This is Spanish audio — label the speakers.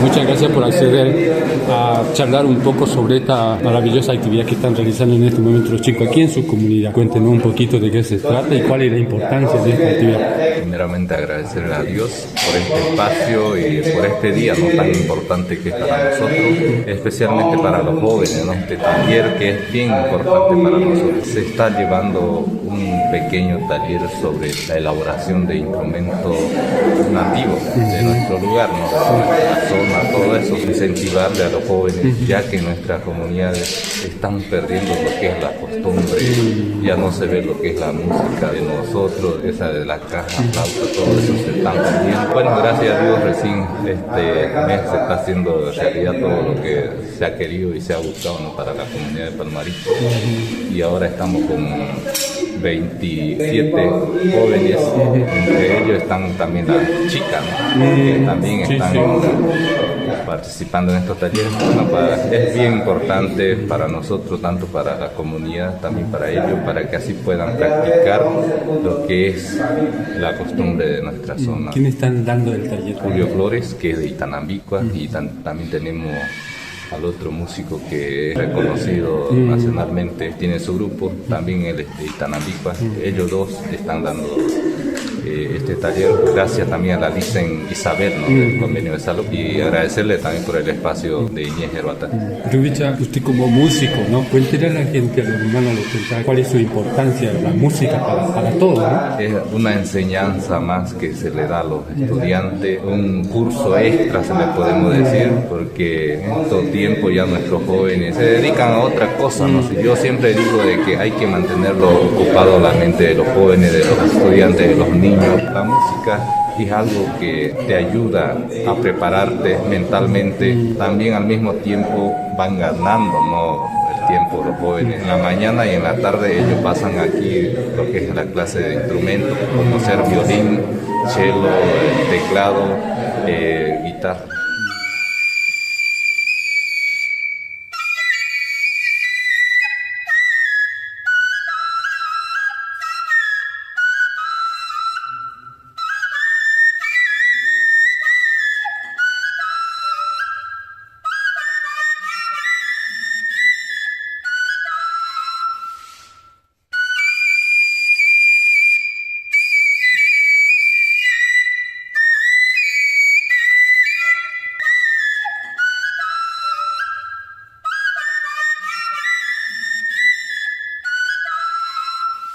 Speaker 1: Muchas gracias por acceder a charlar un poco sobre esta maravillosa actividad que están realizando en este momento los chicos aquí en su comunidad. Cuéntenos un poquito de qué se trata y cuál es la importancia de esta actividad.
Speaker 2: Primeramente agradecerle a Dios por este espacio y por este día no tan importante que es para nosotros, especialmente para los jóvenes, ¿no? Este taller que es bien importante para nosotros. Se está llevando un pequeño taller sobre la elaboración de instrumentos nativos de nuestro lugar, ¿no? De la zona, todo eso, incentivarle a los jóvenes, ya que nuestras comunidades están perdiendo lo que es la costumbre, ya no se ve lo que es la música de nosotros, esa de la caja, flauta, todo eso se está perdiendo. Bueno, gracias a Dios recién este mes se está haciendo realidad todo lo que se ha querido y se ha buscado, ¿no? Para la comunidad de Palmarito, y ahora estamos con 27 jóvenes, entre ellos están también las chicas, ¿no? Que también están participando en estos talleres. Bueno, es bien importante para nosotros, tanto para la comunidad, también para ellos, para que así puedan practicar lo que es la costumbre de nuestra zona.
Speaker 1: ¿Quién están dando el taller?
Speaker 2: Julio Flores, que es de Itanambicua, y también tenemos al otro músico que es reconocido nacionalmente, tiene su grupo, también él es de Itanambicua. Ellos dos están dando este taller, gracias también a la Licen Isabel, ¿no? Del convenio de salud, y agradecerle también por el espacio de Inés Herbata.
Speaker 1: Rubicha, usted como músico, ¿no? Cuéntele a la gente, a los hermanos, cuál es su importancia de la música para todos, ¿no?
Speaker 2: Es una enseñanza más que se le da a los estudiantes, un curso extra, se le podemos decir, porque en estos tiempos ya nuestros jóvenes se dedican a otra cosa, ¿no? Yo siempre digo de que hay que mantenerlo ocupado la mente de los jóvenes, de los estudiantes, de los niños. La música es algo que te ayuda a prepararte mentalmente, también al mismo tiempo van ganando, ¿no? El tiempo los jóvenes. En la mañana y en la tarde ellos pasan aquí lo que es la clase de instrumentos, conocer violín, cello, teclado, guitarra.